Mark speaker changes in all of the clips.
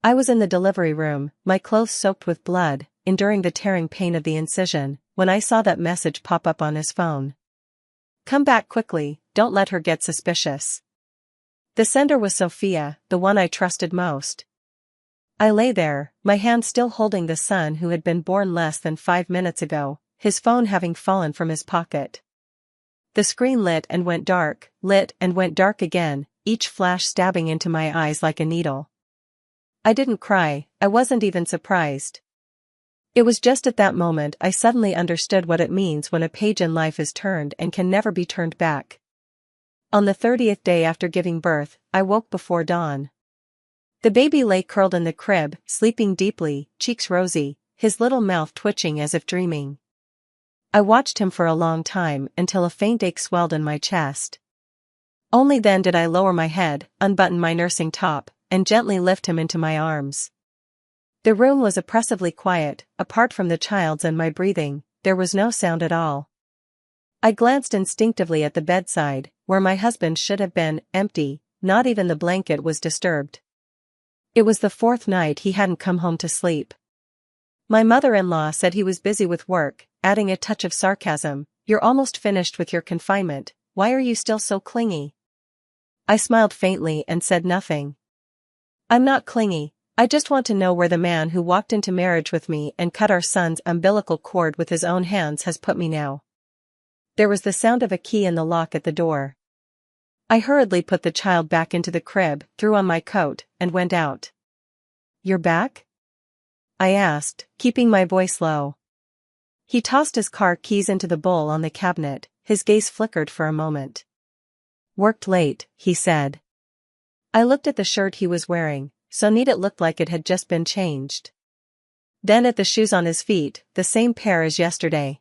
Speaker 1: I was in the delivery room, my clothes soaked with blood, enduring the tearing pain of the incision, when I saw that message pop up on his phone. Come back quickly, don't let her get suspicious. The sender was Sophia, the one I trusted most. I lay there, my hand still holding the son who had been born less than 5 minutes ago, his phone having fallen from his pocket. The screen lit and went dark, lit and went dark again, each flash stabbing into my eyes like a needle. I didn't cry, I wasn't even surprised. It was just at that moment I suddenly understood what it means when a page in life is turned and can never be turned back. On the 30th day after giving birth, I woke before dawn. The baby lay curled in the crib, sleeping deeply, cheeks rosy, his little mouth twitching as if dreaming. I watched him for a long time until a faint ache swelled in my chest. Only then did I lower my head, unbutton my nursing top, and gently lift him into my arms. The room was oppressively quiet, apart from the child's and my breathing, there was no sound at all. I glanced instinctively at the bedside, where my husband should have been, empty, not even the blanket was disturbed. It was the 4th night he hadn't come home to sleep. My mother-in-law said he was busy with work, adding a touch of sarcasm, "You're almost finished with your confinement, why are you still so clingy?" I smiled faintly and said nothing. I'm not clingy, I just want to know where the man who walked into marriage with me and cut our son's umbilical cord with his own hands has put me now. There was the sound of a key in the lock at the door. I hurriedly put the child back into the crib, threw on my coat, and went out. You're back? I asked, keeping my voice low. He tossed his car keys into the bowl on the cabinet, his gaze flickered for a moment. Worked late, he said. I looked at the shirt he was wearing, so neat it looked like it had just been changed. Then at the shoes on his feet, the same pair as yesterday.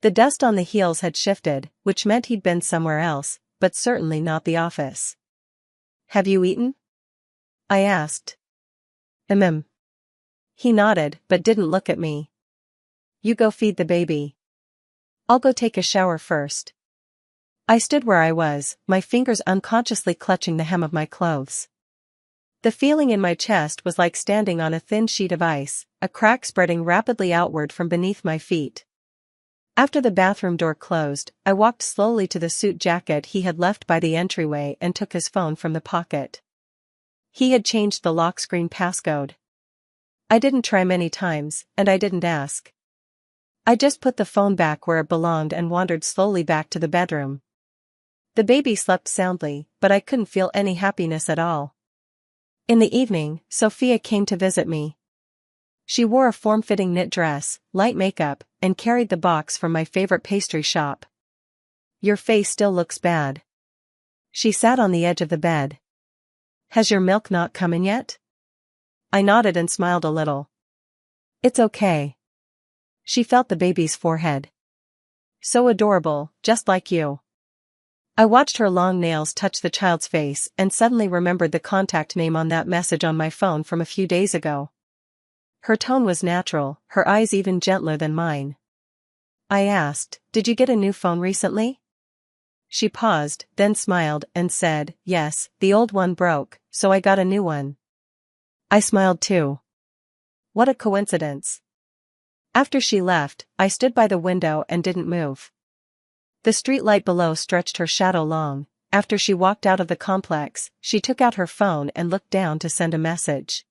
Speaker 1: The dust on the heels had shifted, which meant he'd been somewhere else, but certainly not the office. Have you eaten? I asked. He nodded, but didn't look at me. You go feed the baby. I'll go take a shower first. I stood where I was, my fingers unconsciously clutching the hem of my clothes. The feeling in my chest was like standing on a thin sheet of ice, a crack spreading rapidly outward from beneath my feet. After the bathroom door closed, I walked slowly to the suit jacket he had left by the entryway and took his phone from the pocket. He had changed the lock screen passcode. I didn't try many times, and I didn't ask. I just put the phone back where it belonged and wandered slowly back to the bedroom. The baby slept soundly, but I couldn't feel any happiness at all. In the evening, Sophia came to visit me. She wore a form-fitting knit dress, light makeup, and carried the box from my favorite pastry shop. Your face still looks bad. She sat on the edge of the bed. Has your milk not come in yet? I nodded and smiled a little. It's okay. She felt the baby's forehead. So adorable, just like you. I watched her long nails touch the child's face and suddenly remembered the contact name on that message on my phone from a few days ago. Her tone was natural, her eyes even gentler than mine. I asked, did you get a new phone recently? She paused, then smiled and said, yes, the old one broke, so I got a new one. I smiled too. What a coincidence. After she left, I stood by the window and didn't move. The streetlight below stretched her shadow long. After she walked out of the complex, she took out her phone and looked down to send a message.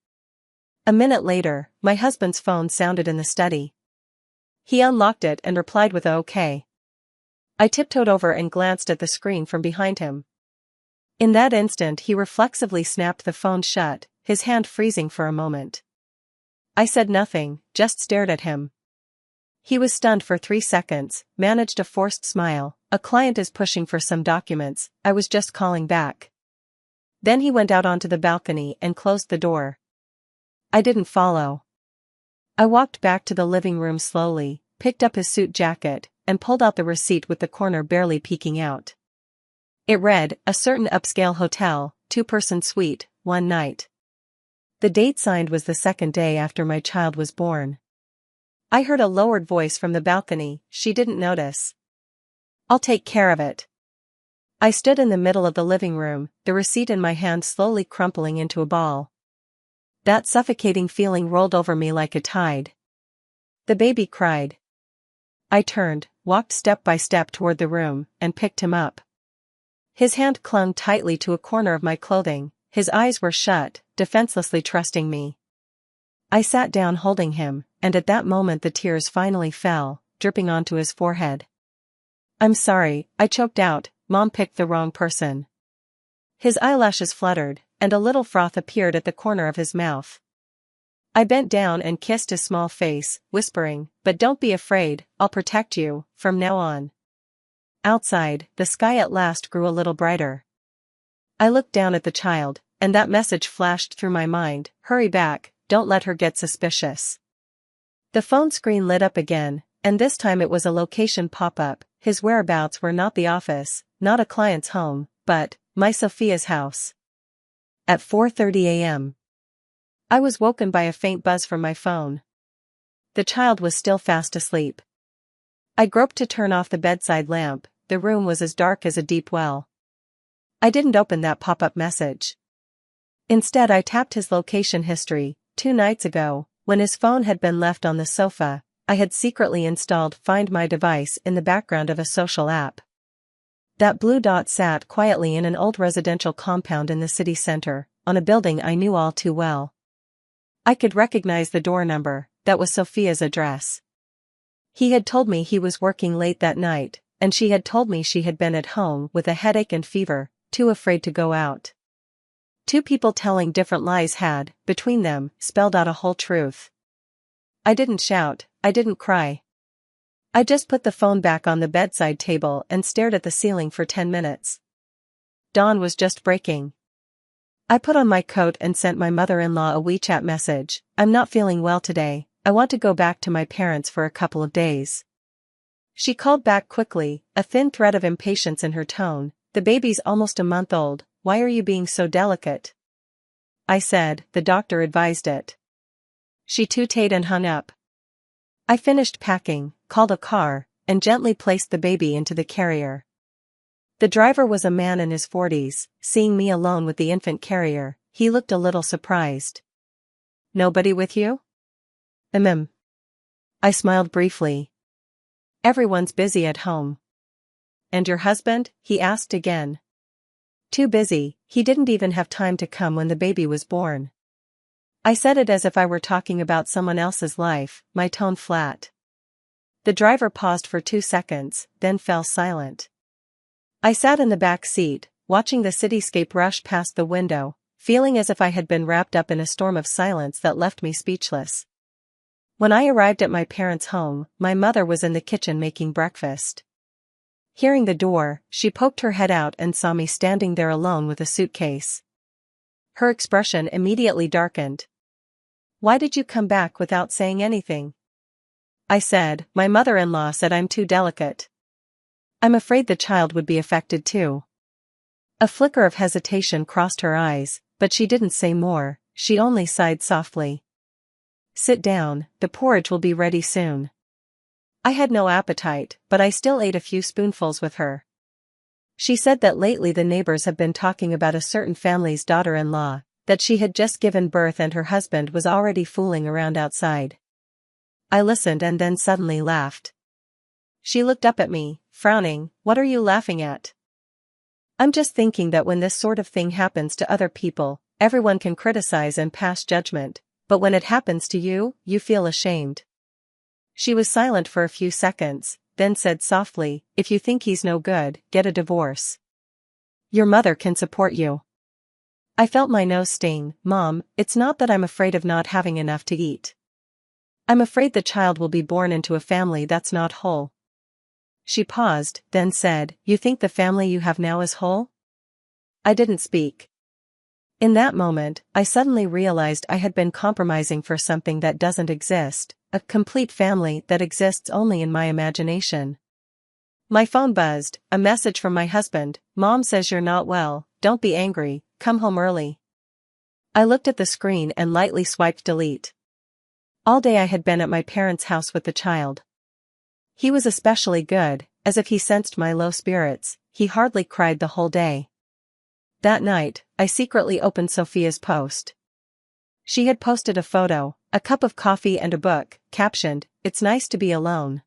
Speaker 1: A minute later, my husband's phone sounded in the study. He unlocked it and replied with "OK." I tiptoed over and glanced at the screen from behind him. In that instant he reflexively snapped the phone shut, his hand freezing for a moment. I said nothing, just stared at him. He was stunned for 3 seconds, managed a forced smile. A client is pushing for some documents, I was just calling back. Then he went out onto the balcony and closed the door. I didn't follow. I walked back to the living room slowly, picked up his suit jacket, and pulled out the receipt with the corner barely peeking out. It read, a certain upscale hotel, 2-person suite, 1 night. The date signed was the 2nd day after my child was born. I heard a lowered voice from the balcony, she didn't notice. I'll take care of it. I stood in the middle of the living room, the receipt in my hand slowly crumpling into a ball. That suffocating feeling rolled over me like a tide. The baby cried. I turned, walked step by step toward the room, and picked him up. His hand clung tightly to a corner of my clothing, his eyes were shut, defenselessly trusting me. I sat down holding him, and at that moment the tears finally fell, dripping onto his forehead. "I'm sorry," I choked out, "Mom picked the wrong person." His eyelashes fluttered, and a little froth appeared at the corner of his mouth. I bent down and kissed his small face, whispering, "But don't be afraid, I'll protect you, from now on." Outside, the sky at last grew a little brighter. I looked down at the child, and that message flashed through my mind: hurry back, don't let her get suspicious. The phone screen lit up again, and this time it was a location pop-up. His whereabouts were not the office, not a client's home, but my Sophia's house. At 4:30 a.m. I was woken by a faint buzz from my phone. The child was still fast asleep. I groped to turn off the bedside lamp. The room was as dark as a deep well. I didn't open that pop-up message. Instead, I tapped his location history. 2 nights ago, when his phone had been left on the sofa, I had secretly installed Find My device in the background of a social app. That blue dot sat quietly in an old residential compound in the city center, on a building I knew all too well. I could recognize the door number. That was Sophia's address. He had told me he was working late that night, and she had told me she had been at home with a headache and fever, too afraid to go out. 2 people telling different lies had, between them, spelled out a whole truth. I didn't shout, I didn't cry. I just put the phone back on the bedside table and stared at the ceiling for 10 minutes. Dawn was just breaking. I put on my coat and sent my mother-in-law a WeChat message: "I'm not feeling well today, I want to go back to my parents for a couple of days." She called back quickly, a thin thread of impatience in her tone: "The baby's almost a month old, why are you being so delicate?" I said, "The doctor advised it." She tooted and hung up. I finished packing, called a car, and gently placed the baby into the carrier. The driver was a man in his 40s. Seeing me alone with the infant carrier, he looked a little surprised. "Nobody with you?" I smiled briefly. "Everyone's busy at home." "And your husband?" he asked again. "Too busy, he didn't even have time to come when the baby was born." I said it as if I were talking about someone else's life, my tone flat. The driver paused for 2 seconds, then fell silent. I sat in the back seat, watching the cityscape rush past the window, feeling as if I had been wrapped up in a storm of silence that left me speechless. When I arrived at my parents' home, my mother was in the kitchen making breakfast. Hearing the door, she poked her head out and saw me standing there alone with a suitcase. Her expression immediately darkened. "Why did you come back without saying anything?" I said, "My mother-in-law said I'm too delicate. I'm afraid the child would be affected too." A flicker of hesitation crossed her eyes, but she didn't say more, she only sighed softly. "Sit down, the porridge will be ready soon." I had no appetite, but I still ate a few spoonfuls with her. She said that lately the neighbors have been talking about a certain family's daughter-in-law, that she had just given birth and her husband was already fooling around outside. I listened and then suddenly laughed. She looked up at me, frowning. "What are you laughing at?" "I'm just thinking that when this sort of thing happens to other people, everyone can criticize and pass judgment, but when it happens to you, you feel ashamed." She was silent for a few seconds, then said softly, "If you think he's no good, get a divorce. Your mother can support you." I felt my nose sting. "Mom, it's not that I'm afraid of not having enough to eat. I'm afraid the child will be born into a family that's not whole." She paused, then said, "You think the family you have now is whole?" I didn't speak. In that moment, I suddenly realized I had been compromising for something that doesn't exist, a complete family that exists only in my imagination. My phone buzzed, a message from my husband: "Mom says you're not well, don't be angry, come home early." I looked at the screen and lightly swiped delete. All day I had been at my parents' house with the child. He was especially good, as if he sensed my low spirits. He hardly cried the whole day. That night, I secretly opened Sophia's post. She had posted a photo, a cup of coffee and a book, captioned, "It's nice to be alone."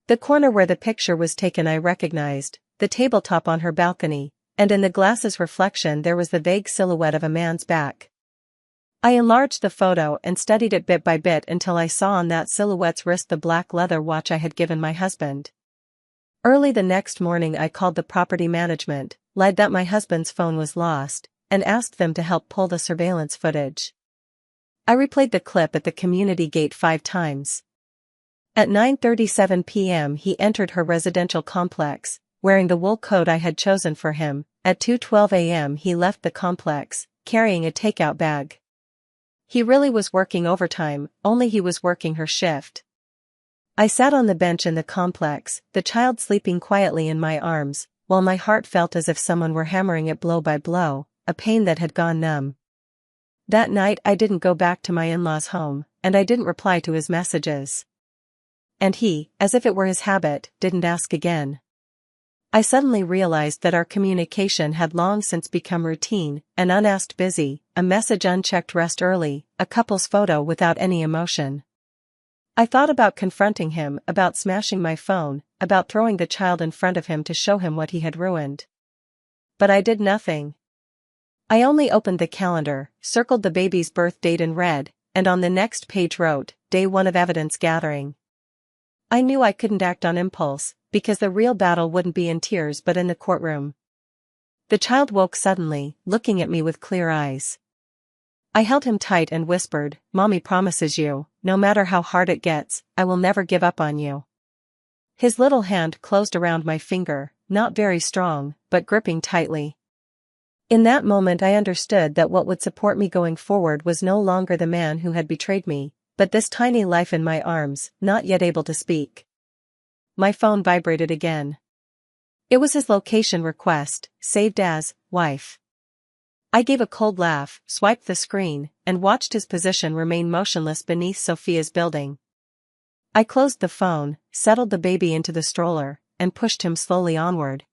Speaker 1: The corner where the picture was taken I recognized, the tabletop on her balcony, and in the glass's reflection there was the vague silhouette of a man's back. I enlarged the photo and studied it bit by bit until I saw on that silhouette's wrist the black leather watch I had given my husband. Early the next morning I called the property management, lied that my husband's phone was lost, and asked them to help pull the surveillance footage. I replayed the clip at the community gate 5 times. At 9:37 p.m. he entered her residential complex, wearing the wool coat I had chosen for him. At 2:12 a.m. he left the complex, carrying a takeout bag. He really was working overtime, only he was working her shift. I sat on the bench in the complex, the child sleeping quietly in my arms, while my heart felt as if someone were hammering it blow by blow, a pain that had gone numb. That night I didn't go back to my in-laws' home, and I didn't reply to his messages. And he, as if it were his habit, didn't ask again. I suddenly realized that our communication had long since become routine, an unasked busy, a message unchecked rest early, a couple's photo without any emotion. I thought about confronting him, about smashing my phone, about throwing the child in front of him to show him what he had ruined. But I did nothing. I only opened the calendar, circled the baby's birth date in red, and on the next page wrote, Day 1 of evidence gathering. I knew I couldn't act on impulse, because the real battle wouldn't be in tears but in the courtroom. The child woke suddenly, looking at me with clear eyes. I held him tight and whispered, "Mommy promises you, no matter how hard it gets, I will never give up on you." His little hand closed around my finger, not very strong, but gripping tightly. In that moment I understood that what would support me going forward was no longer the man who had betrayed me, but this tiny life in my arms, not yet able to speak. My phone vibrated again. It was his location request, saved as, wife. I gave a cold laugh, swiped the screen, and watched his position remain motionless beneath Sophia's building. I closed the phone, settled the baby into the stroller, and pushed him slowly onward.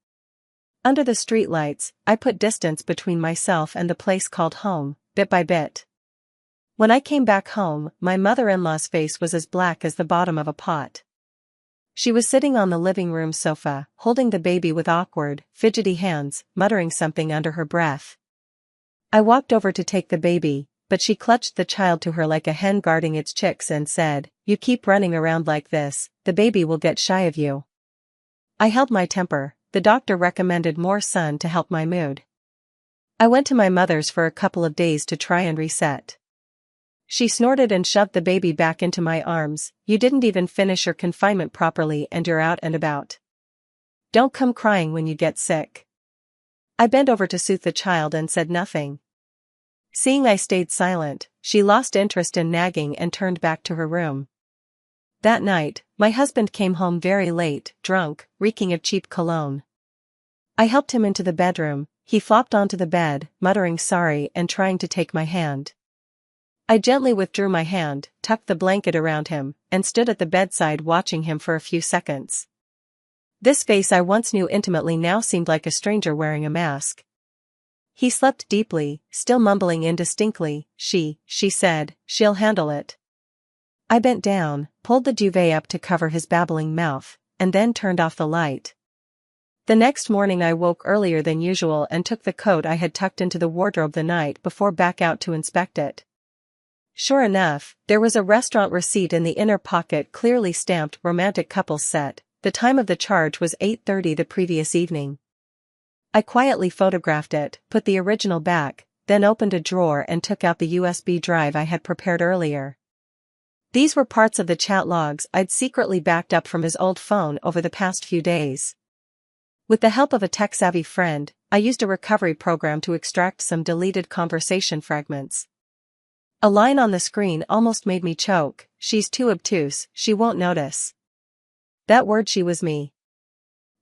Speaker 1: Under the streetlights, I put distance between myself and the place called home, bit by bit. When I came back home, my mother-in-law's face was as black as the bottom of a pot. She was sitting on the living room sofa, holding the baby with awkward, fidgety hands, muttering something under her breath. I walked over to take the baby, but she clutched the child to her like a hen guarding its chicks and said, "You keep running around like this, the baby will get shy of you." I held my temper. The doctor recommended more sun to help my mood. I went to my mother's for a couple of days to try and reset. She snorted and shoved the baby back into my arms. "You didn't even finish your confinement properly and you're out and about. Don't come crying when you get sick." I bent over to soothe the child and said nothing. Seeing I stayed silent, she lost interest in nagging and turned back to her room. That night, my husband came home very late, drunk, reeking of cheap cologne. I helped him into the bedroom. He flopped onto the bed, muttering sorry and trying to take my hand. I gently withdrew my hand, tucked the blanket around him, and stood at the bedside watching him for a few seconds. This face I once knew intimately now seemed like a stranger wearing a mask. He slept deeply, still mumbling indistinctly. She said, "She'll handle it." I bent down, pulled the duvet up to cover his babbling mouth, and then turned off the light. The next morning I woke earlier than usual and took the coat I had tucked into the wardrobe the night before back out to inspect it. Sure enough, there was a restaurant receipt in the inner pocket clearly stamped romantic couples set. The time of the charge was 8:30 the previous evening. I quietly photographed it, put the original back, then opened a drawer and took out the USB drive I had prepared earlier. These were parts of the chat logs I'd secretly backed up from his old phone over the past few days. With the help of a tech-savvy friend, I used a recovery program to extract some deleted conversation fragments. A line on the screen almost made me choke. "She's too obtuse, she won't notice." That word "she" was me.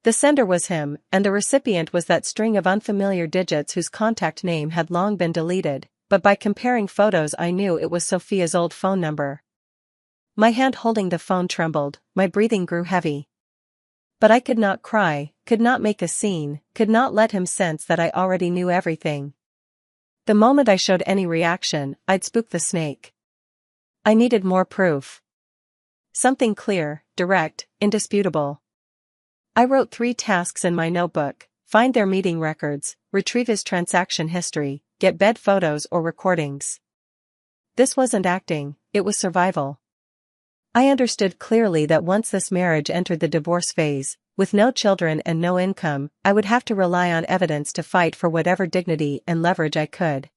Speaker 1: The sender was him, and the recipient was that string of unfamiliar digits whose contact name had long been deleted, but by comparing photos I knew it was Sophia's old phone number. My hand holding the phone trembled, my breathing grew heavy. But I could not cry, could not make a scene, could not let him sense that I already knew everything. The moment I showed any reaction, I'd spook the snake. I needed more proof. Something clear, direct, indisputable. I wrote 3 tasks in my notebook: find their meeting records, retrieve his transaction history, get bed photos or recordings. This wasn't acting, it was survival. I understood clearly that once this marriage entered the divorce phase, with no children and no income, I would have to rely on evidence to fight for whatever dignity and leverage I could.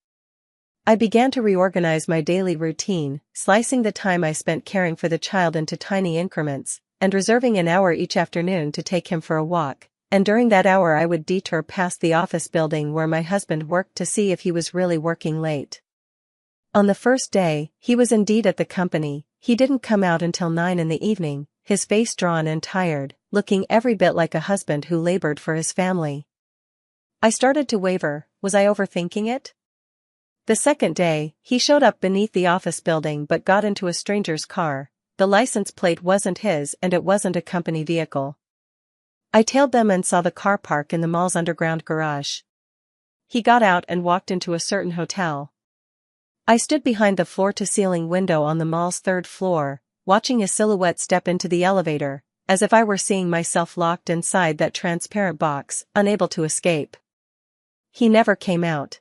Speaker 1: I began to reorganize my daily routine, slicing the time I spent caring for the child into tiny increments, and reserving an hour each afternoon to take him for a walk, and during that hour I would detour past the office building where my husband worked to see if he was really working late. On the first day, he was indeed at the company. He didn't come out until 9 in the evening, his face drawn and tired, looking every bit like a husband who labored for his family. I started to waver. Was I overthinking it? The second day, he showed up beneath the office building but got into a stranger's car. The license plate wasn't his and it wasn't a company vehicle. I tailed them and saw the car park in the mall's underground garage. He got out and walked into a certain hotel. I stood behind the floor-to-ceiling window on the mall's 3rd floor, watching his silhouette step into the elevator, as if I were seeing myself locked inside that transparent box, unable to escape. He never came out.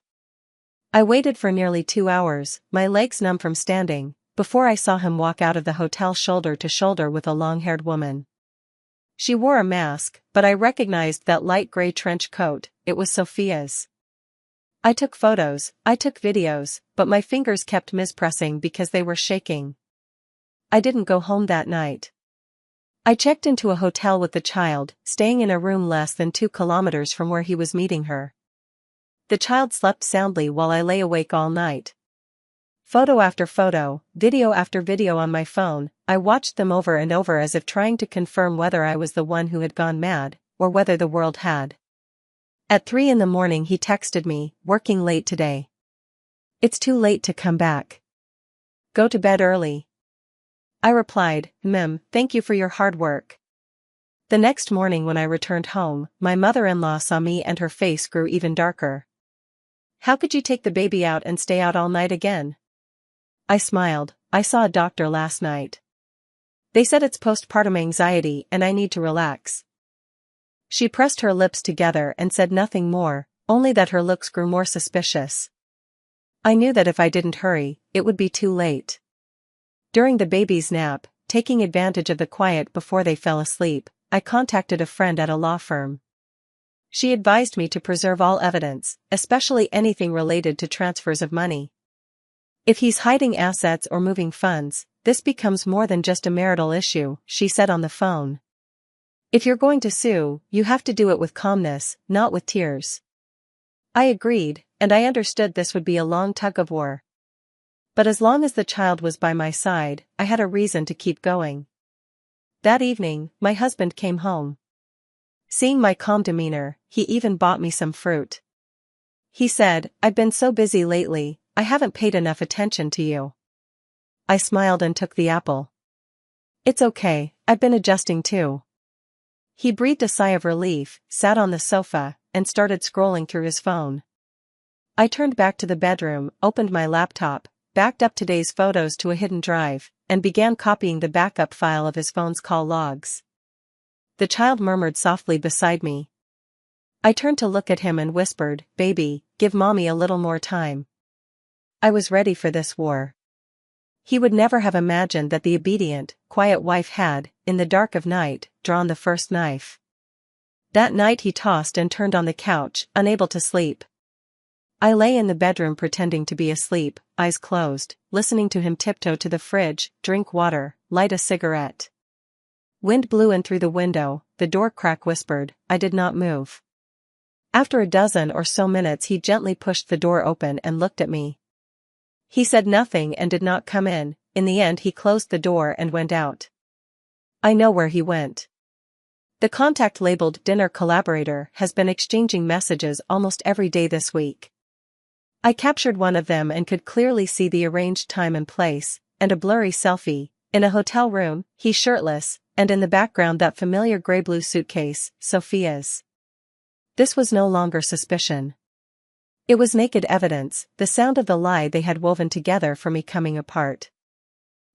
Speaker 1: I waited for nearly 2 hours, my legs numb from standing, before I saw him walk out of the hotel shoulder to shoulder with a long-haired woman. She wore a mask, but I recognized that light gray trench coat. It was Sophia's. I took photos, I took videos, but my fingers kept mispressing because they were shaking. I didn't go home that night. I checked into a hotel with the child, staying in a room less than 2 kilometers from where he was meeting her. The child slept soundly while I lay awake all night. Photo after photo, video after video on my phone, I watched them over and over as if trying to confirm whether I was the one who had gone mad, or whether the world had. At 3 in the morning he texted me, "Working late today. It's too late to come back. Go to bed early." I replied, "Thank you for your hard work." The next morning when I returned home, my mother-in-law saw me and her face grew even darker. "How could you take the baby out and stay out all night again?" I smiled. "I saw a doctor last night. They said it's postpartum anxiety and I need to relax." She pressed her lips together and said nothing more, only that her looks grew more suspicious. I knew that if I didn't hurry, it would be too late. During the baby's nap, taking advantage of the quiet before they fell asleep, I contacted a friend at a law firm. She advised me to preserve all evidence, especially anything related to transfers of money. "If he's hiding assets or moving funds, this becomes more than just a marital issue," she said on the phone. "If you're going to sue, you have to do it with calmness, not with tears." I agreed, and I understood this would be a long tug-of-war. But as long as the child was by my side, I had a reason to keep going. That evening, my husband came home. Seeing my calm demeanor, he even bought me some fruit. He said, "I've been so busy lately, I haven't paid enough attention to you." I smiled and took the apple. "It's okay, I've been adjusting too." He breathed a sigh of relief, sat on the sofa, and started scrolling through his phone. I turned back to the bedroom, opened my laptop, backed up today's photos to a hidden drive, and began copying the backup file of his phone's call logs. The child murmured softly beside me. I turned to look at him and whispered, "Baby, give mommy a little more time." I was ready for this war. He would never have imagined that the obedient, quiet wife had, in the dark of night, drawn the first knife. That night he tossed and turned on the couch, unable to sleep. I lay in the bedroom pretending to be asleep, eyes closed, listening to him tiptoe to the fridge, drink water, light a cigarette. Wind blew in through the window, the door crack whispered. I did not move. After a dozen or so minutes he gently pushed the door open and looked at me. He said nothing and did not come in. In the end he closed the door and went out. I know where he went. The contact labeled dinner collaborator has been exchanging messages almost every day this week. I captured one of them and could clearly see the arranged time and place, and a blurry selfie, in a hotel room, he shirtless, and in the background that familiar gray-blue suitcase, Sophia's. This was no longer suspicion. It was naked evidence, the sound of the lie they had woven together for me coming apart.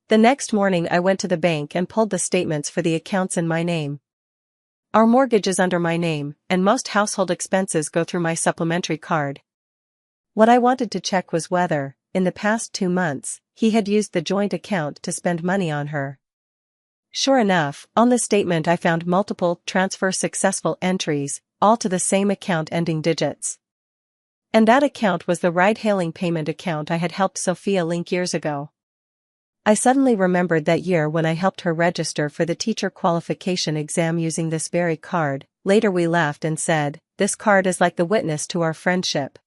Speaker 1: The next morning I went to the bank and pulled the statements for the accounts in my name. Our mortgage is under my name, and most household expenses go through my supplementary card. What I wanted to check was whether, in the past 2 months, he had used the joint account to spend money on her. Sure enough, on the statement I found multiple transfer successful entries, all to the same account ending digits. And that account was the ride-hailing payment account I had helped Sophia link years ago. I suddenly remembered that year when I helped her register for the teacher qualification exam using this very card. Later we laughed and said, "This card is like the witness to our friendship."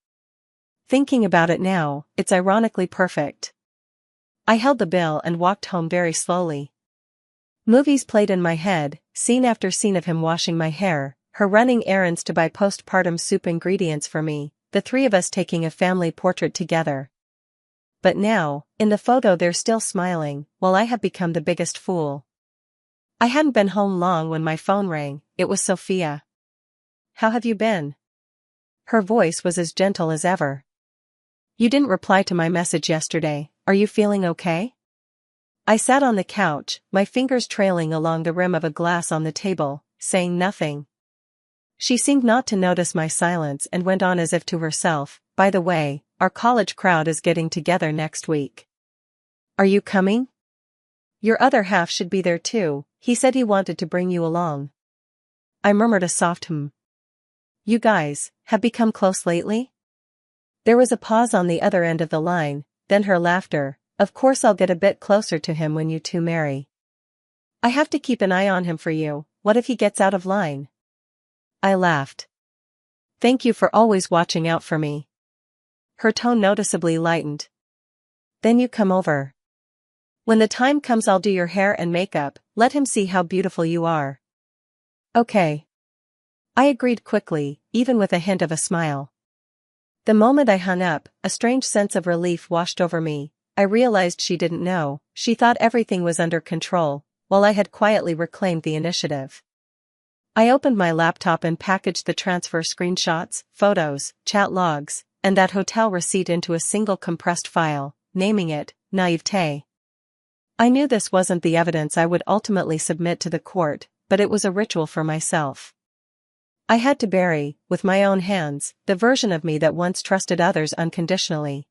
Speaker 1: Thinking about it now, it's ironically perfect. I held the bill and walked home very slowly. Movies played in my head, scene after scene of him washing my hair, her running errands to buy postpartum soup ingredients for me, the three of us taking a family portrait together. But now, in the photo they're still smiling, while I have become the biggest fool. I hadn't been home long when my phone rang. It was Sophia. "How have you been?" Her voice was as gentle as ever. "You didn't reply to my message yesterday. Are you feeling okay?" I sat on the couch, my fingers trailing along the rim of a glass on the table, saying nothing. She seemed not to notice my silence and went on as if to herself, "By the way, our college crowd is getting together next week. Are you coming? Your other half should be there too. He said he wanted to bring you along." I murmured a soft "You guys have become close lately?" There was a pause on the other end of the line, then her laughter. "Of course I'll get a bit closer to him when you two marry. I have to keep an eye on him for you. What if he gets out of line?" I laughed. "Thank you for always watching out for me." Her tone noticeably lightened. "Then you come over. When the time comes I'll do your hair and makeup. Let him see how beautiful you are." "Okay." I agreed quickly, even with a hint of a smile. The moment I hung up, a strange sense of relief washed over me. I realized she didn't know. She thought everything was under control, while I had quietly reclaimed the initiative. I opened my laptop and packaged the transfer screenshots, photos, chat logs, and that hotel receipt into a single compressed file, naming it Naivete. I knew this wasn't the evidence I would ultimately submit to the court, but it was a ritual for myself. I had to bury, with my own hands, the version of me that once trusted others unconditionally.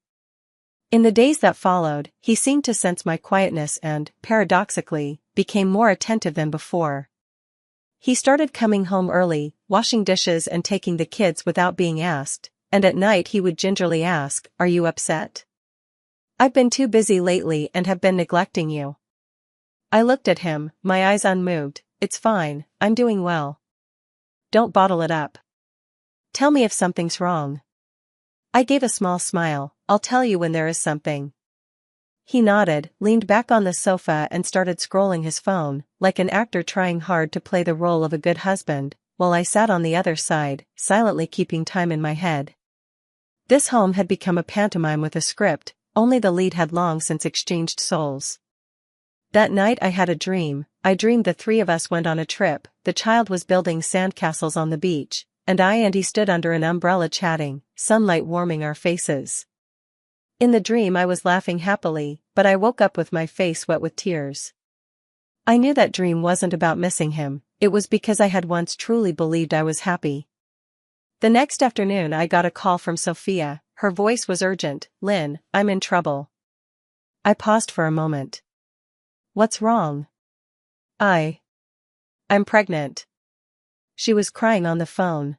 Speaker 1: In the days that followed, he seemed to sense my quietness and, paradoxically, became more attentive than before. He started coming home early, washing dishes and taking the kids without being asked, and at night he would gingerly ask, "Are you upset? I've been too busy lately and have been neglecting you." I looked at him, my eyes unmoved. "It's fine, I'm doing well. Don't bottle it up. Tell me if something's wrong." I gave a small smile. "I'll tell you when there is something." He nodded, leaned back on the sofa and started scrolling his phone, like an actor trying hard to play the role of a good husband, while I sat on the other side, silently keeping time in my head. This home had become a pantomime with a script, only the lead had long since exchanged souls. That night I had a dream. I dreamed the three of us went on a trip, the child was building sandcastles on the beach, and I and he stood under an umbrella chatting, sunlight warming our faces. In the dream I was laughing happily, but I woke up with my face wet with tears. I knew that dream wasn't about missing him, it was because I had once truly believed I was happy. The next afternoon I got a call from Sophia. Her voice was urgent. "Lynn, I'm in trouble." I paused for a moment. "What's wrong?" I'm pregnant." She was crying on the phone.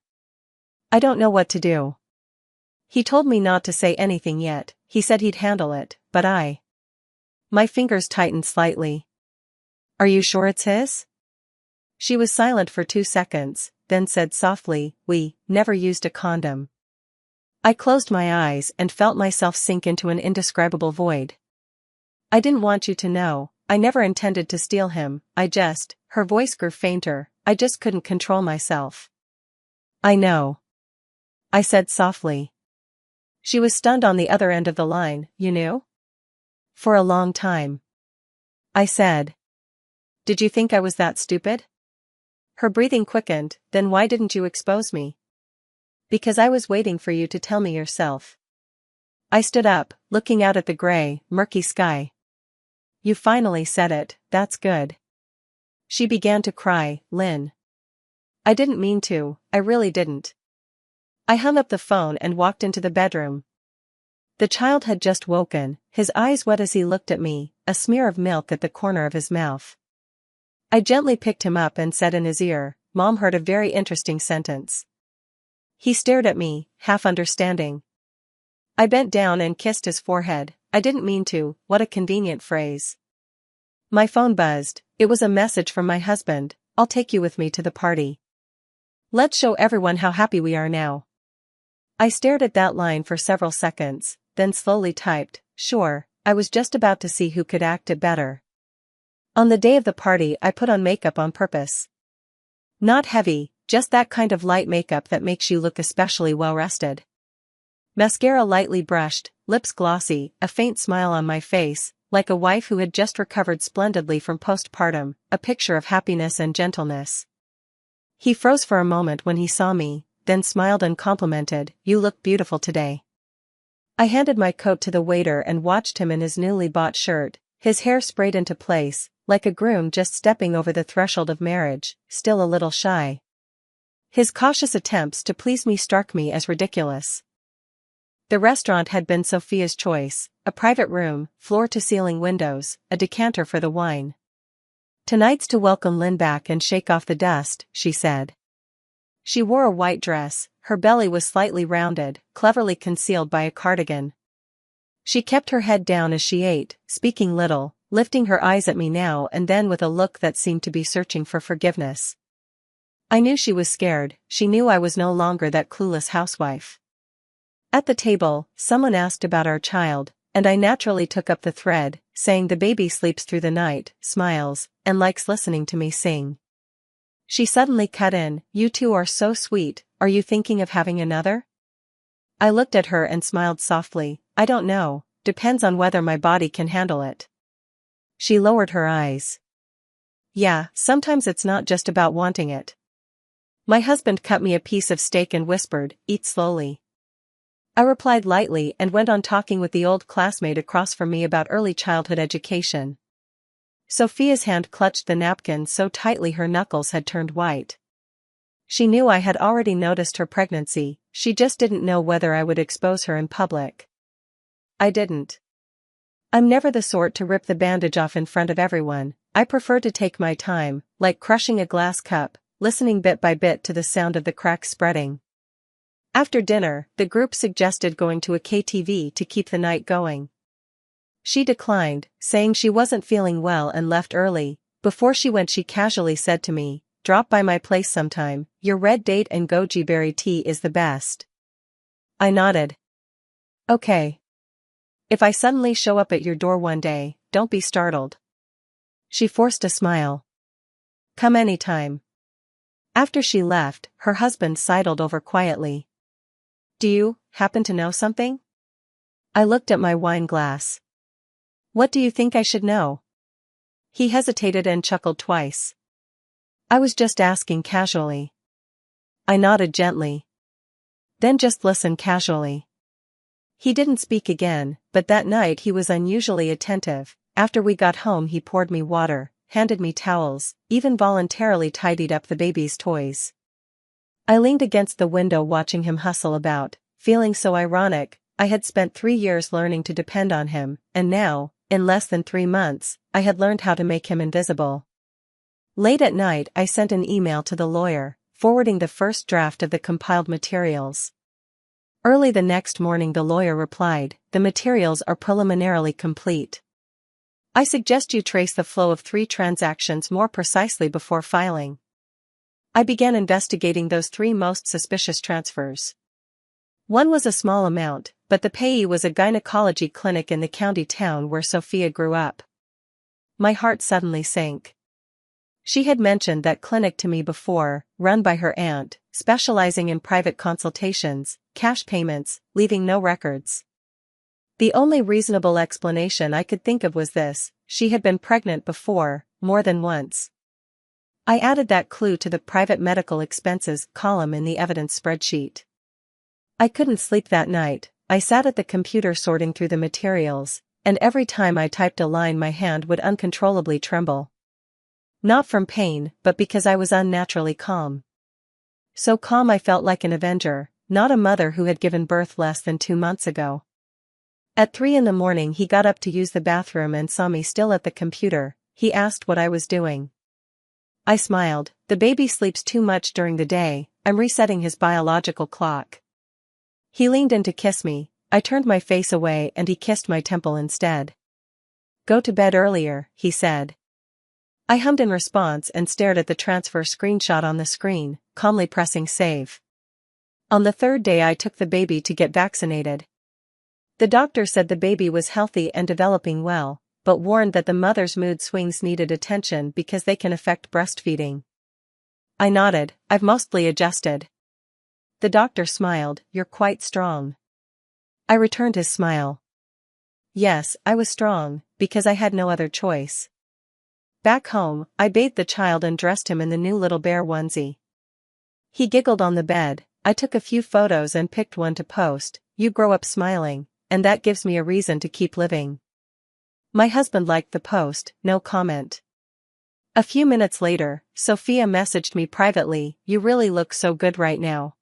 Speaker 1: "I don't know what to do. He told me not to say anything yet, he said he'd handle it, but My fingers tightened slightly. "Are you sure it's his?" She was silent for 2 seconds, then said softly, "We never used a condom." I closed my eyes and felt myself sink into an indescribable void. "I didn't want you to know, I never intended to steal him, her voice grew fainter, "I just couldn't control myself." "I know," I said softly. She was stunned on the other end of the line. "You knew?" "For a long time," I said. "Did you think I was that stupid?" Her breathing quickened. "Then why didn't you expose me?" Because I was waiting for you to tell me yourself. I stood up, looking out at the gray, murky sky. You finally said it, that's good. She began to cry, Lynn. I didn't mean to, I really didn't. I hung up the phone and walked into the bedroom. The child had just woken, his eyes wet as he looked at me, a smear of milk at the corner of his mouth. I gently picked him up and said in his ear, Mom heard a very interesting sentence. He stared at me, half understanding. I bent down and kissed his forehead. I didn't mean to, what a convenient phrase. My phone buzzed, it was a message from my husband, I'll take you with me to the party. Let's show everyone how happy we are now. I stared at that line for several seconds, then slowly typed, sure, I was just about to see who could act it better. On the day of the party I put on makeup on purpose. Not heavy, just that kind of light makeup that makes you look especially well rested. Mascara lightly brushed, lips glossy, a faint smile on my face, like a wife who had just recovered splendidly from postpartum, a picture of happiness and gentleness. He froze for a moment when he saw me, then smiled and complimented, you look beautiful today. I handed my coat to the waiter and watched him in his newly bought shirt, his hair sprayed into place, like a groom just stepping over the threshold of marriage, still a little shy. His cautious attempts to please me struck me as ridiculous. The restaurant had been Sophia's choice, a private room, floor-to-ceiling windows, a decanter for the wine. Tonight's to welcome Lynn back and shake off the dust, she said. She wore a white dress, her belly was slightly rounded, cleverly concealed by a cardigan. She kept her head down as she ate, speaking little, lifting her eyes at me now and then with a look that seemed to be searching for forgiveness. I knew she was scared, she knew I was no longer that clueless housewife. At the table, someone asked about our child, and I naturally took up the thread, saying the baby sleeps through the night, smiles, and likes listening to me sing. She suddenly cut in, you two are so sweet, are you thinking of having another? I looked at her and smiled softly, I don't know, depends on whether my body can handle it. She lowered her eyes. Yeah, sometimes it's not just about wanting it. My husband cut me a piece of steak and whispered, eat slowly. I replied lightly and went on talking with the old classmate across from me about early childhood education. Sophia's hand clutched the napkin so tightly her knuckles had turned white. She knew I had already noticed her pregnancy, she just didn't know whether I would expose her in public. I didn't. I'm never the sort to rip the bandage off in front of everyone, I prefer to take my time, like crushing a glass cup, listening bit by bit to the sound of the cracks spreading. After dinner, the group suggested going to a KTV to keep the night going. She declined, saying she wasn't feeling well and left early. Before she went she casually said to me, drop by my place sometime, your red date and goji berry tea is the best. I nodded. Okay. If I suddenly show up at your door one day, don't be startled. She forced a smile. Come anytime. After she left, her husband sidled over quietly. Do you happen to know something? I looked at my wine glass. What do you think I should know? He hesitated and chuckled twice. I was just asking casually. I nodded gently. Then just listen casually. He didn't speak again, but that night he was unusually attentive. After we got home he poured me water, handed me towels, even voluntarily tidied up the baby's toys. I leaned against the window watching him hustle about, feeling so ironic. I had spent 3 years learning to depend on him, and now, in less than 3 months, I had learned how to make him invisible. Late at night I sent an email to the lawyer, forwarding the first draft of the compiled materials. Early the next morning the lawyer replied, the materials are preliminarily complete. I suggest you trace the flow of 3 transactions more precisely before filing. I began investigating those 3 most suspicious transfers. One was a small amount, but the payee was a gynecology clinic in the county town where Sophia grew up. My heart suddenly sank. She had mentioned that clinic to me before, run by her aunt, specializing in private consultations, cash payments, leaving no records. The only reasonable explanation I could think of was this: she had been pregnant before, more than once. I added that clue to the private medical expenses column in the evidence spreadsheet. I couldn't sleep that night. I sat at the computer sorting through the materials, and every time I typed a line my hand would uncontrollably tremble. Not from pain, but because I was unnaturally calm. So calm I felt like an avenger, not a mother who had given birth less than 2 months ago. At 3 in the morning he got up to use the bathroom and saw me still at the computer. He asked what I was doing. I smiled. The baby sleeps too much during the day, I'm resetting his biological clock. He leaned in to kiss me. I turned my face away and he kissed my temple instead. Go to bed earlier, he said. I hummed in response and stared at the transfer screenshot on the screen, calmly pressing save. On the 3rd day I took the baby to get vaccinated. The doctor said the baby was healthy and developing well, but warned that the mother's mood swings needed attention because they can affect breastfeeding. I nodded. I've mostly adjusted. The doctor smiled. You're quite strong. I returned his smile. Yes, I was strong, because I had no other choice. Back home, I bathed the child and dressed him in the new little bear onesie. He giggled on the bed. I took a few photos and picked one to post. You grow up smiling, and that gives me a reason to keep living. My husband liked the post, no comment. A few minutes later, Sophia messaged me privately, you really look so good right now.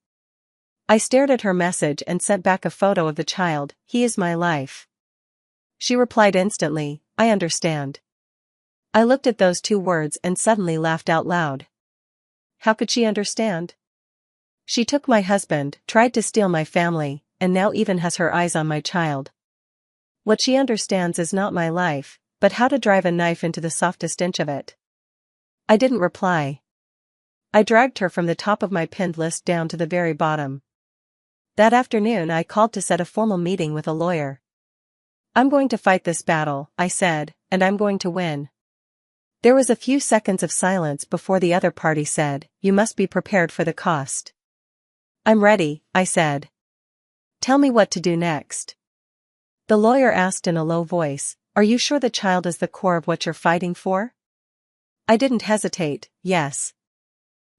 Speaker 1: I stared at her message and sent back a photo of the child, he is my life. She replied instantly, I understand. I looked at those 2 words and suddenly laughed out loud. How could she understand? She took my husband, tried to steal my family, and now even has her eyes on my child. What she understands is not my life, but how to drive a knife into the softest inch of it. I didn't reply. I dragged her from the top of my pinned list down to the very bottom. That afternoon I called to set a formal meeting with a lawyer. I'm going to fight this battle, I said, and I'm going to win. There was a few seconds of silence before the other party said, you must be prepared for the cost. I'm ready, I said. Tell me what to do next. The lawyer asked in a low voice, are you sure the child is the core of what you're fighting for? I didn't hesitate, yes.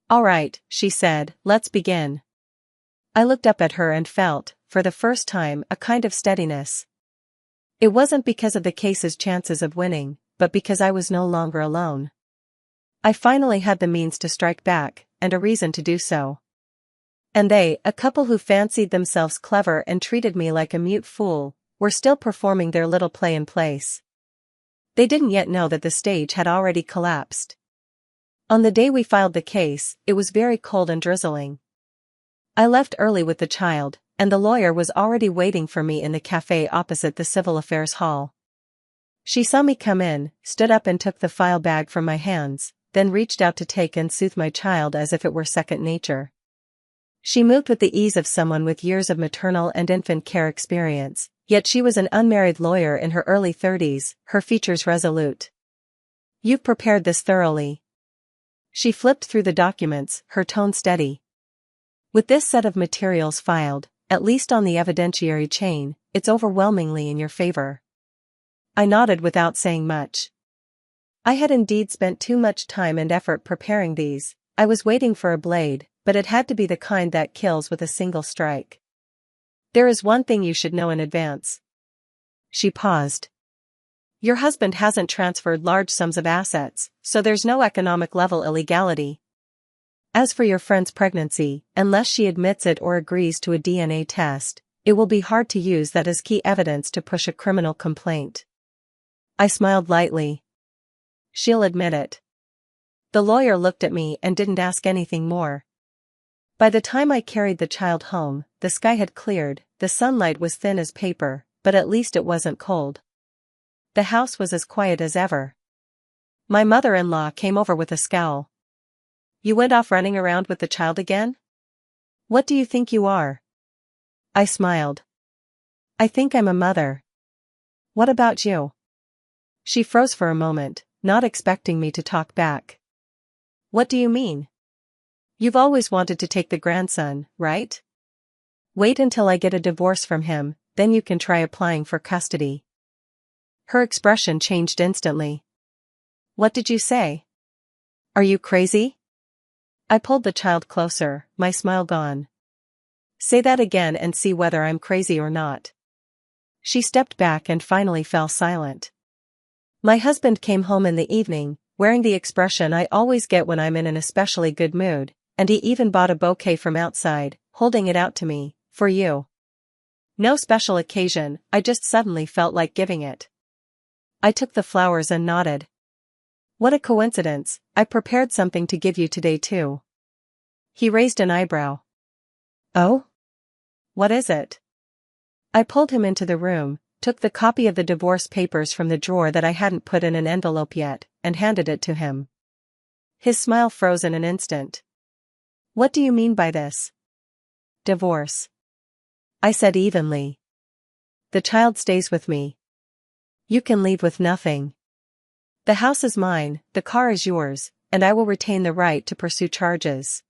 Speaker 1: All right, she said, let's begin. I looked up at her and felt, for the first time, a kind of steadiness. It wasn't because of the case's chances of winning, but because I was no longer alone. I finally had the means to strike back, and a reason to do so. And they, a couple who fancied themselves clever and treated me like a mute fool, were still performing their little play in place. They didn't yet know that the stage had already collapsed. On the day we filed the case, it was very cold and drizzling. I left early with the child, and the lawyer was already waiting for me in the cafe opposite the Civil Affairs Hall. She saw me come in, stood up and took the file bag from my hands, then reached out to take and soothe my child as if it were second nature. She moved with the ease of someone with years of maternal and infant care experience, yet she was an unmarried lawyer in her early 30s, her features resolute. You've prepared this thoroughly. She flipped through the documents, her tone steady. With this set of materials filed, at least on the evidentiary chain, it's overwhelmingly in your favor. I nodded without saying much. I had indeed spent too much time and effort preparing these. I was waiting for a blade, but it had to be the kind that kills with a single strike. There is one thing you should know in advance. She paused. Your husband hasn't transferred large sums of assets, so there's no economic level illegality. As for your friend's pregnancy, unless she admits it or agrees to a DNA test, it will be hard to use that as key evidence to push a criminal complaint. I smiled lightly. She'll admit it. The lawyer looked at me and didn't ask anything more. By the time I carried the child home, the sky had cleared, the sunlight was thin as paper, but at least it wasn't cold. The house was as quiet as ever. My mother-in-law came over with a scowl. You went off running around with the child again? What do you think you are? I smiled. I think I'm a mother. What about you? She froze for a moment, not expecting me to talk back. What do you mean? You've always wanted to take the grandson, right? Wait until I get a divorce from him, then you can try applying for custody. Her expression changed instantly. What did you say? Are you crazy? I pulled the child closer, my smile gone. Say that again and see whether I'm crazy or not. She stepped back and finally fell silent. My husband came home in the evening, wearing the expression I always get when I'm in an especially good mood, and he even bought a bouquet from outside, holding it out to me, "For you." No special occasion, I just suddenly felt like giving it. I took the flowers and nodded. "What a coincidence, I prepared something to give you today too." He raised an eyebrow. "Oh? What is it?" I pulled him into the room, took the copy of the divorce papers from the drawer that I hadn't put in an envelope yet, and handed it to him. His smile froze in an instant. "What do you mean by this?" "Divorce," I said evenly. "The child stays with me. You can leave with nothing. The house is mine, the car is yours, and I will retain the right to pursue charges."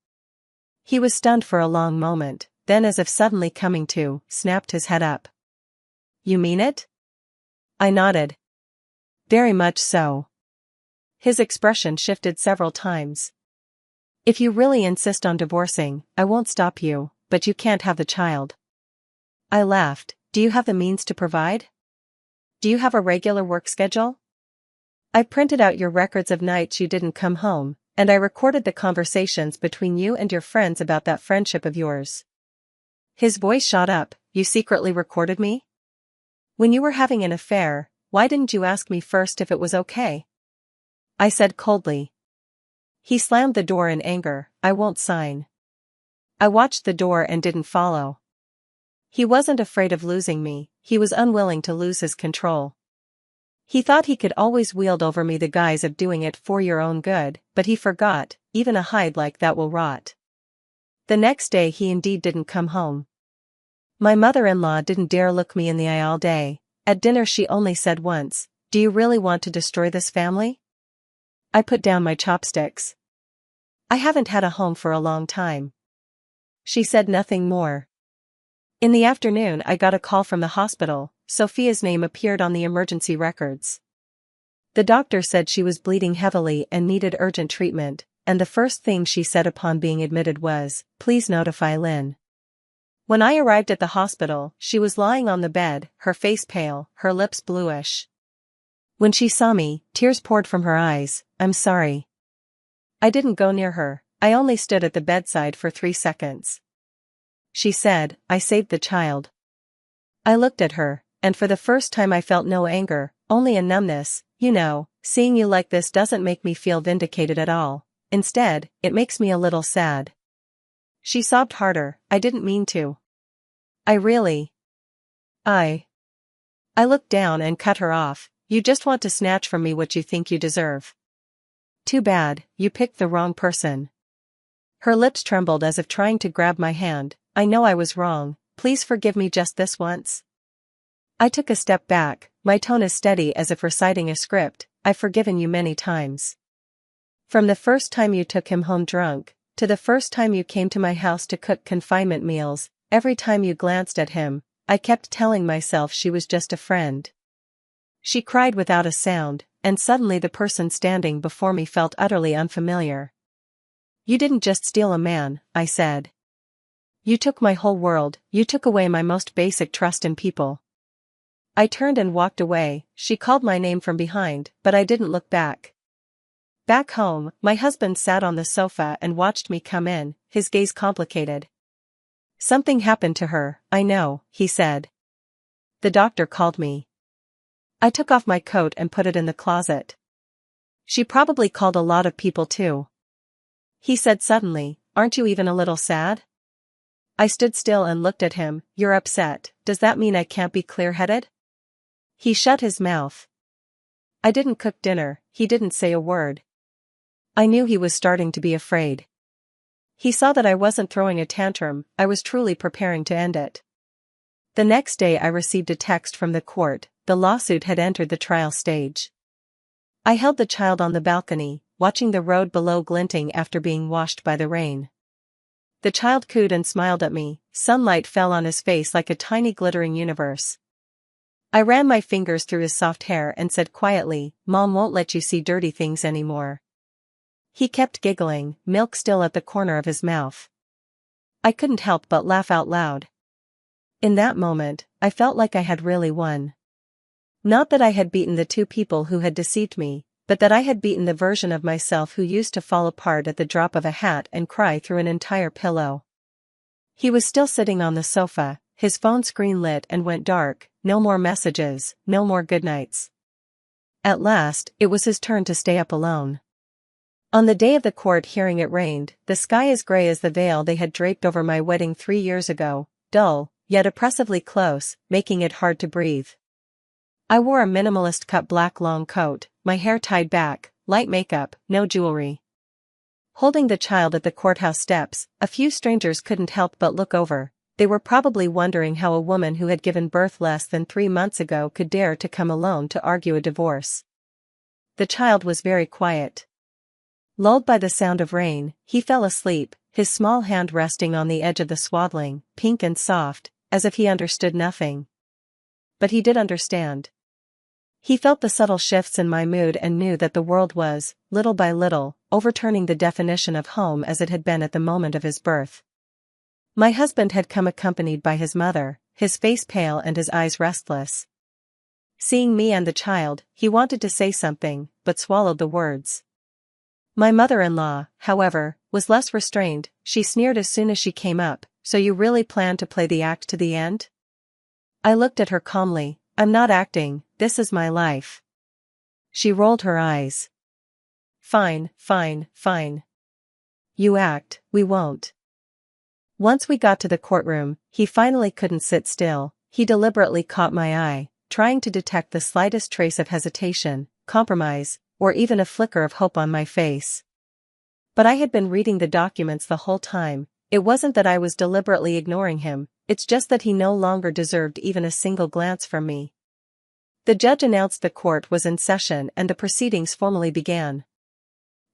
Speaker 1: He was stunned for a long moment, then as if suddenly coming to, snapped his head up. "You mean it?" I nodded. "Very much so." His expression shifted several times. "If you really insist on divorcing, I won't stop you, but you can't have the child." I laughed. "Do you have the means to provide? Do you have a regular work schedule? I printed out your records of nights you didn't come home, and I recorded the conversations between you and your friends about that friendship of yours." His voice shot up. "You secretly recorded me? When you were having an affair, why didn't you ask me first if it was okay?" I said coldly. He slammed the door in anger. "I won't sign." I watched the door and didn't follow. He wasn't afraid of losing me, he was unwilling to lose his control. He thought he could always wield over me the guise of doing it for your own good, but he forgot, even a hide like that will rot. The next day he indeed didn't come home. My mother-in-law didn't dare look me in the eye all day. At dinner she only said once, "Do you really want to destroy this family?" I put down my chopsticks. "I haven't had a home for a long time." She said nothing more. In the afternoon I got a call from the hospital. Sophia's name appeared on the emergency records. The doctor said she was bleeding heavily and needed urgent treatment, and the first thing she said upon being admitted was, "Please notify Lynn." When I arrived at the hospital, she was lying on the bed, her face pale, her lips bluish. When she saw me, tears poured from her eyes. "I'm sorry." I didn't go near her, I only stood at the bedside for 3 seconds. She said, "I saved the child." I looked at her, and for the first time I felt no anger, only a numbness. "You know, seeing you like this doesn't make me feel vindicated at all. Instead, it makes me a little sad." She sobbed harder. "I didn't mean to. I really. I looked down and cut her off. "You just want to snatch from me what you think you deserve. Too bad, you picked the wrong person." Her lips trembled as if trying to grab my hand. "I know I was wrong, please forgive me just this once." I took a step back, my tone as steady as if reciting a script. "I've forgiven you many times. From the first time you took him home drunk, to the first time you came to my house to cook confinement meals, every time you glanced at him, I kept telling myself she was just a friend." She cried without a sound, and suddenly the person standing before me felt utterly unfamiliar. "You didn't just steal a man," I said. "You took my whole world, you took away my most basic trust in people." I turned and walked away. She called my name from behind, but I didn't look back. Back home, my husband sat on the sofa and watched me come in, his gaze complicated. "Something happened to her, I know," he said. "The doctor called me." I took off my coat and put it in the closet. "She probably called a lot of people too." He said suddenly, "Aren't you even a little sad?" I stood still and looked at him. "You're upset, does that mean I can't be clear-headed?" He shut his mouth. I didn't cook dinner, he didn't say a word. I knew he was starting to be afraid. He saw that I wasn't throwing a tantrum, I was truly preparing to end it. The next day I received a text from the court. The lawsuit had entered the trial stage. I held the child on the balcony, watching the road below glinting after being washed by the rain. The child cooed and smiled at me, sunlight fell on his face like a tiny glittering universe. I ran my fingers through his soft hair and said quietly, "Mom won't let you see dirty things anymore." He kept giggling, milk still at the corner of his mouth. I couldn't help but laugh out loud. In that moment, I felt like I had really won. Not that I had beaten the two people who had deceived me, but that I had beaten the version of myself who used to fall apart at the drop of a hat and cry through an entire pillow. He was still sitting on the sofa, his phone screen lit and went dark, no more messages, no more goodnights. At last, it was his turn to stay up alone. On the day of the court hearing it rained, the sky as gray as the veil they had draped over my wedding 3 years ago, dull, yet oppressively close, making it hard to breathe. I wore a minimalist cut black long coat, my hair tied back, light makeup, no jewelry. Holding the child at the courthouse steps, a few strangers couldn't help but look over. They were probably wondering how a woman who had given birth less than 3 months ago could dare to come alone to argue a divorce. The child was very quiet. Lulled by the sound of rain, he fell asleep, his small hand resting on the edge of the swaddling, pink and soft, as if he understood nothing. But he did understand. He felt the subtle shifts in my mood and knew that the world was, little by little, overturning the definition of home as it had been at the moment of his birth. My husband had come accompanied by his mother, his face pale and his eyes restless. Seeing me and the child, he wanted to say something, but swallowed the words. My mother-in-law, however, was less restrained. She sneered as soon as she came up. "So you really plan to play the act to the end?" I looked at her calmly. "I'm not acting, this is my life." She rolled her eyes. Fine, fine, fine. You act, we won't." Once we got to the courtroom, he finally couldn't sit still. He deliberately caught my eye, trying to detect the slightest trace of hesitation, compromise, or even a flicker of hope on my face. But I had been reading the documents the whole time. It wasn't that I was deliberately ignoring him, it's just that he no longer deserved even a single glance from me. The judge announced the court was in session and the proceedings formally began.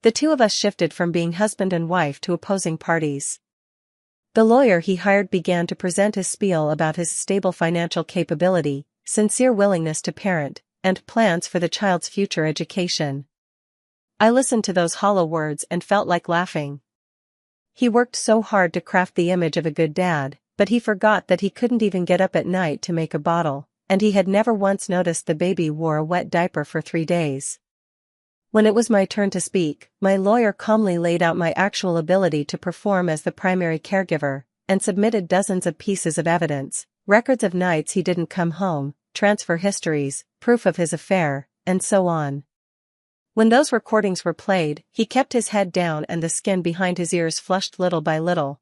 Speaker 1: The two of us shifted from being husband and wife to opposing parties. The lawyer he hired began to present his spiel about his stable financial capability, sincere willingness to parent, and plans for the child's future education. I listened to those hollow words and felt like laughing. He worked so hard to craft the image of a good dad, but he forgot that he couldn't even get up at night to make a bottle, and he had never once noticed the baby wore a wet diaper for 3 days. When it was my turn to speak, my lawyer calmly laid out my actual ability to perform as the primary caregiver, and submitted dozens of pieces of evidence, records of nights he didn't come home, transfer histories, proof of his affair, and so on. When those recordings were played, he kept his head down and the skin behind his ears flushed little by little.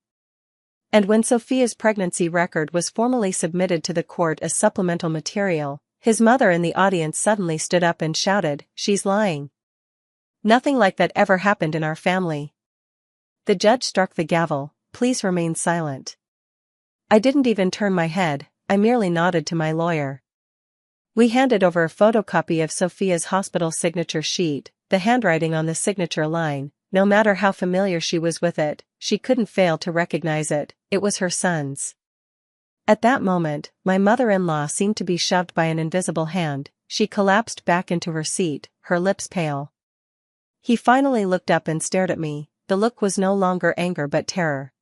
Speaker 1: And when Sophia's pregnancy record was formally submitted to the court as supplemental material, his mother in the audience suddenly stood up and shouted, "She's lying. Nothing like that ever happened in our family." The judge struck the gavel, "Please remain silent." I didn't even turn my head, I merely nodded to my lawyer. We handed over a photocopy of Sophia's hospital signature sheet. The handwriting on the signature line, no matter how familiar she was with it, she couldn't fail to recognize it. It was her son's. At that moment, my mother-in-law seemed to be shoved by an invisible hand. She collapsed back into her seat, her lips pale. He finally looked up and stared at me. The look was no longer anger but terror.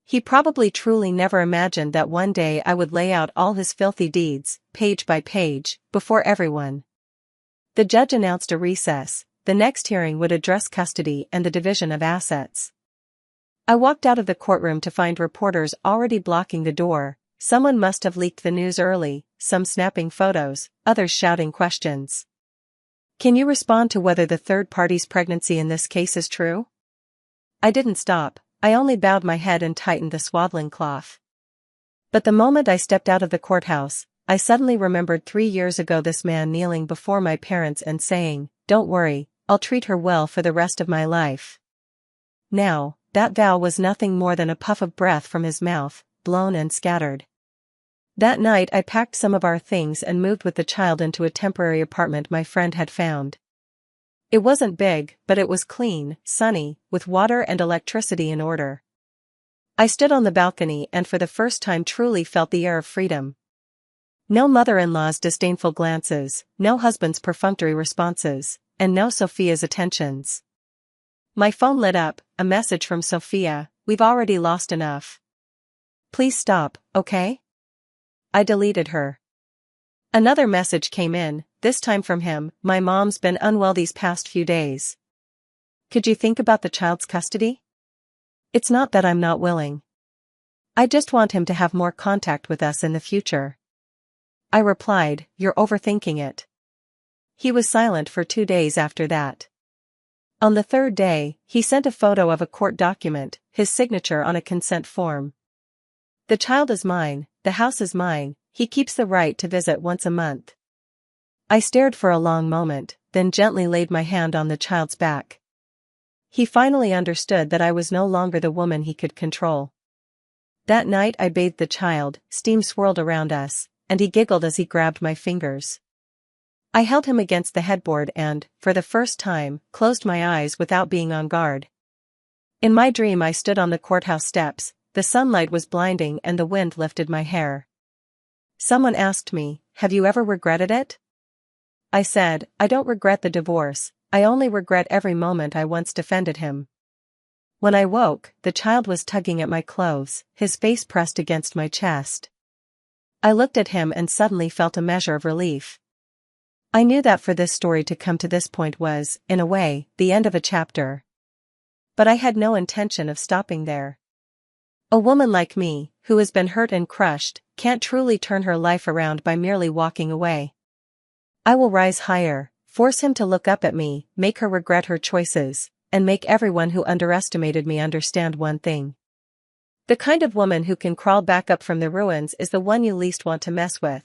Speaker 1: He probably truly never imagined that one day I would lay out all his filthy deeds, page by page, before everyone. The judge announced a recess. The next hearing would address custody and the division of assets. I walked out of the courtroom to find reporters already blocking the door. Someone must have leaked the news early, some snapping photos, others shouting questions. "Can you respond to whether the third party's pregnancy in this case is true?" I didn't stop. I only bowed my head and tightened the swaddling cloth. But the moment I stepped out of the courthouse, I suddenly remembered 3 years ago this man kneeling before my parents and saying, "Don't worry, I'll treat her well for the rest of my life." Now, that vow was nothing more than a puff of breath from his mouth, blown and scattered. That night I packed some of our things and moved with the child into a temporary apartment my friend had found. It wasn't big, but it was clean, sunny, with water and electricity in order. I stood on the balcony and for the first time truly felt the air of freedom. No mother-in-law's disdainful glances, no husband's perfunctory responses, and no Sophia's attentions. My phone lit up, a message from Sophia, we've already lost enough. Please stop, okay? I deleted her. Another message came in, this time from him. My mom's been unwell these past few days. Could you think about the child's custody? It's not that I'm not willing. I just want him to have more contact with us in the future. I replied, you're overthinking it. He was silent for 2 days after that. On the third day, he sent a photo of a court document, his signature on a consent form. The child is mine, the house is mine, he keeps the right to visit once a month. I stared for a long moment, then gently laid my hand on the child's back. He finally understood that I was no longer the woman he could control. That night I bathed the child, steam swirled around us, and he giggled as he grabbed my fingers. I held him against the headboard and, for the first time, closed my eyes without being on guard. In my dream I stood on the courthouse steps, the sunlight was blinding and the wind lifted my hair. Someone asked me, have you ever regretted it? I said, I don't regret the divorce, I only regret every moment I once defended him. When I woke, the child was tugging at my clothes, his face pressed against my chest. I looked at him and suddenly felt a measure of relief. I knew that for this story to come to this point was, in a way, the end of a chapter. But I had no intention of stopping there. A woman like me, who has been hurt and crushed, can't truly turn her life around by merely walking away. I will rise higher, force him to look up at me, make her regret her choices, and make everyone who underestimated me understand one thing. The kind of woman who can crawl back up from the ruins is the one you least want to mess with.